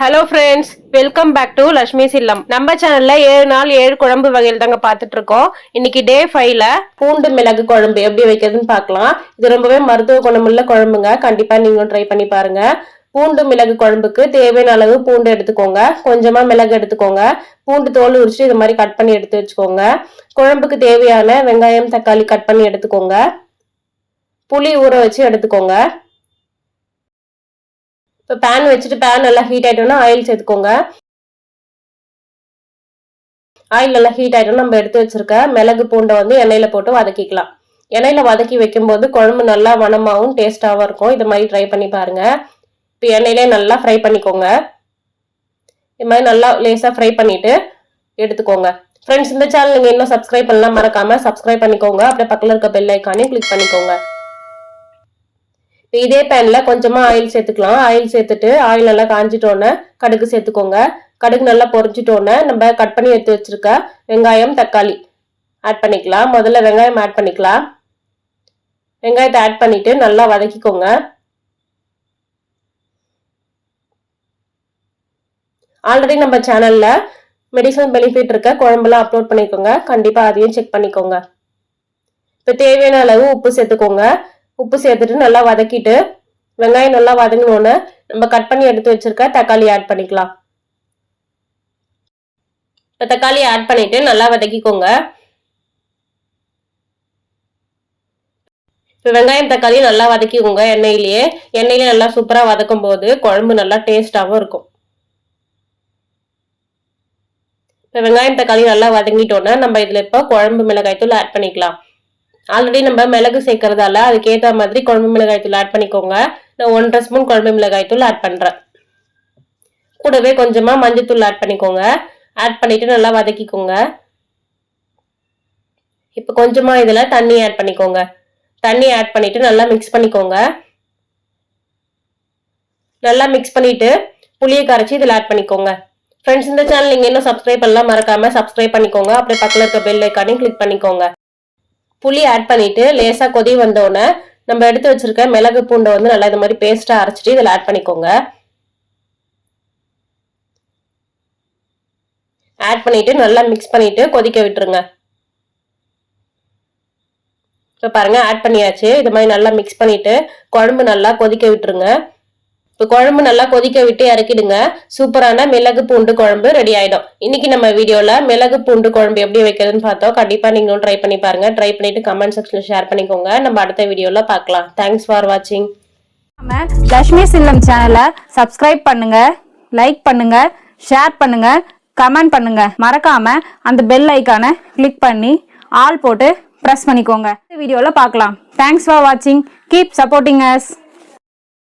Hello friends, welcome back to Lakshmi's இல்லம். நம்ம சேனல்ல 7 நாள் 7 குழம்பு வகையில் தாங்க பார்த்துட்டு இருக்கோம். இன்னைக்கு டே 5ல பூண்டு மிளகு குழம்பு எப்படி வைக்கிறதுன்னு பார்க்கலாம். இது ரொம்பவே மருத்துவ குணமுள்ள குழம்புங்க. கண்டிப்பா நீங்களும் ட்ரை பண்ணி பாருங்க. பூண்டு மிளகு குழம்புக்கு தேவையான அளவு பூண்டு எடுத்துக்கோங்க. கொஞ்சமா மிளகு எடுத்துக்கோங்க. பூண்டு தோல் உரிச்சு இது மாதிரி கட் பண்ணி எடுத்து வச்சுக்கோங்க. குழம்புக்கு தேவையான வெங்காயம் தக்காளி கட் பண்ணி எடுத்துக்கோங்க. புளி ஊற வச்சு எடுத்துக்கோங்க. இப்போ பேன் வச்சுட்டு பேன் நல்லா ஹீட் ஆயிட்டோம்னா ஆயில் சேர்த்துக்கோங்க. ஆயில் நல்லா ஹீட் ஆயிட்டோம்னா நம்ம எடுத்து வச்சிருக்க மிளகு பூண்டை வந்து எண்ணெயில போட்டு வதக்கிக்கலாம். எண்ணெயில வதக்கி வைக்கும்போது குழம்பு நல்லா மணமாவும் டேஸ்டாவும் இருக்கும். இது மாதிரி ட்ரை பண்ணி பாருங்க. இப்போ எண்ணெயிலே நல்லா ஃப்ரை பண்ணிக்கோங்க. இது மாதிரி நல்லா லேசா ஃப்ரை பண்ணிட்டு எடுத்துக்கோங்க. ஃப்ரெண்ட்ஸ், இந்த சேனல் நீங்க இன்னும் சப்ஸ்கிரைப் பண்ணலாம் மறக்காம சப்ஸ்கிரைப் பண்ணிக்கோங்க. அப்படியே பக்கத்துல இருக்க பெல் ஐக்கானையும் கிளிக் பண்ணிக்கோங்க. இதே பேன்ல கொஞ்சமா ஆயில் சேர்த்துக்கலாம். ஆயில் சேர்த்துட்டு ஆயில் நல்லா காஞ்சிட்டோன்னே கடுகு சேர்த்துக்கோங்க. கடுகு நல்லா பொரிஞ்சிட்டோன்னே நம்ம கட் பண்ணி எடுத்து வச்சிருக்க வெங்காயம் தக்காளி ஆட் பண்ணிக்கலாம். முதல்ல வெங்காயம் ஆட் பண்ணிக்கலாம். வெங்காயத்தை ஆட் பண்ணிட்டு நல்லா வதக்கிக்கோங்க. ஆல்ரெடி நம்ம சேனல்ல மெடிசனல் பெனிஃபிட் இருக்க குழம்புலாம் அப்லோட் பண்ணிக்கோங்க. கண்டிப்பா அதையும் செக் பண்ணிக்கோங்க. இப்போ தேவையான அளவு உப்பு சேர்த்துக்கோங்க. உப்பு சேர்த்துட்டு நல்லா வதக்கிட்டு வெங்காயம் நல்லா வதங்கினோன்னு நம்ம கட் பண்ணி எடுத்து வச்சிருக்க தக்காளி ஆட் பண்ணிக்கலாம். இப்போ தக்காளி ஆட் பண்ணிட்டு நல்லா வதக்கிக்கோங்க. இப்போ வெங்காயம் தக்காளி நல்லா வதக்கிக்கோங்க. எண்ணெயிலே நல்லா சூப்பரா வதக்கும் போது குழம்பு நல்லா டேஸ்டாவும் இருக்கும். இப்போ வெங்காயம் தக்காளி நல்லா வதங்கிட்டோன்னா நம்ம இதுல இப்போ குழம்பு மிளகாய் தூள் ஆட் பண்ணிக்கலாம். ஆல்ரெடி நம்ம மிளகு சேர்க்கறதால அதுக்கேற்ற மாதிரி குழம்பு மிளகாய் தூள் ஆட் பண்ணிக்கோங்க. நான் 1.5 ஸ்பூன் குழம்பு மிளகாய் தூள் ஆட் பண்றேன். கூடவே கொஞ்சமா மஞ்சத்தூள் ஆட் பண்ணிக்கோங்க. ஆட் பண்ணிட்டு நல்லா வதக்கிக்கோங்க. இப்போ கொஞ்சமா இதுல தண்ணி ஆட் பண்ணிக்கோங்க. தண்ணி ஆட் பண்ணிட்டு நல்லா மிக்ஸ் பண்ணிக்கோங்க. நல்லா மிக்ஸ் பண்ணிட்டு புளியை கரைச்சி இதுல ஆட் பண்ணிக்கோங்க. ஃப்ரெண்ட்ஸ், இந்த சேனல் நீங்க இன்னும் சப்ஸ்கிரைப் பண்ணலாம் மறக்காம சப்ஸ்கிரைப் பண்ணிக்கோங்க. அப்படியே பக்கத்துல இருக்க பெல் ஐக்கானையும் கிளிக் பண்ணிக்கோங்க. புளி ஆட் பண்ணிட்டு லேசா கொதி வந்தோடனே நம்ம எடுத்து வச்சிருக்க மிளகு பூண்டை வந்து நல்லா இது மாதிரி பேஸ்டா அரைச்சிட்டு இதில் ஆட் பண்ணிக்கோங்க. ஆட் பண்ணிட்டு நல்லா மிக்ஸ் பண்ணிட்டு கொதிக்க விட்டுருங்க. இப்போ பாருங்க ஆட் பண்ணியாச்சு. இது மாதிரி நல்லா மிக்ஸ் பண்ணிட்டு குழம்பு நல்லா கொதிக்க விட்டுருங்க. இப்போ குழம்பு நல்லா கொதிக்க விட்டு இறக்கிடுங்க. சூப்பரான மிளகு பூண்டு குழம்பு ரெடி ஆயிடும். இன்னைக்கு நம்ம வீடியோல மிளகு பூண்டு குழம்பு எப்படி வைக்கிறதுன்னு பார்த்தோம். கண்டிப்பா நீங்களும் ட்ரை பண்ணி பாருங்க. ட்ரை பண்ணிட்டு கமெண்ட் செக்ஷன்ல ஷேர் பண்ணிக்கோங்க. நம்ம அடுத்த வீடியோல பார்க்கலாம். தேங்க்ஸ் ஃபார் வாட்சிங். லட்சுமிஸ் இல்லம் சேனலை சப்ஸ்கிரைப் பண்ணுங்க, லைக் பண்ணுங்க, ஷேர் பண்ணுங்க, கமெண்ட் பண்ணுங்க. மறக்காம அந்த பெல் ஐக்கானை கிளிக் பண்ணி ஆல் போட்டு பிரஸ் பண்ணிக்கோங்க. இந்த வீடியோல பார்க்கலாம். தேங்க்ஸ் ஃபார் வாட்சிங். Keep supporting us.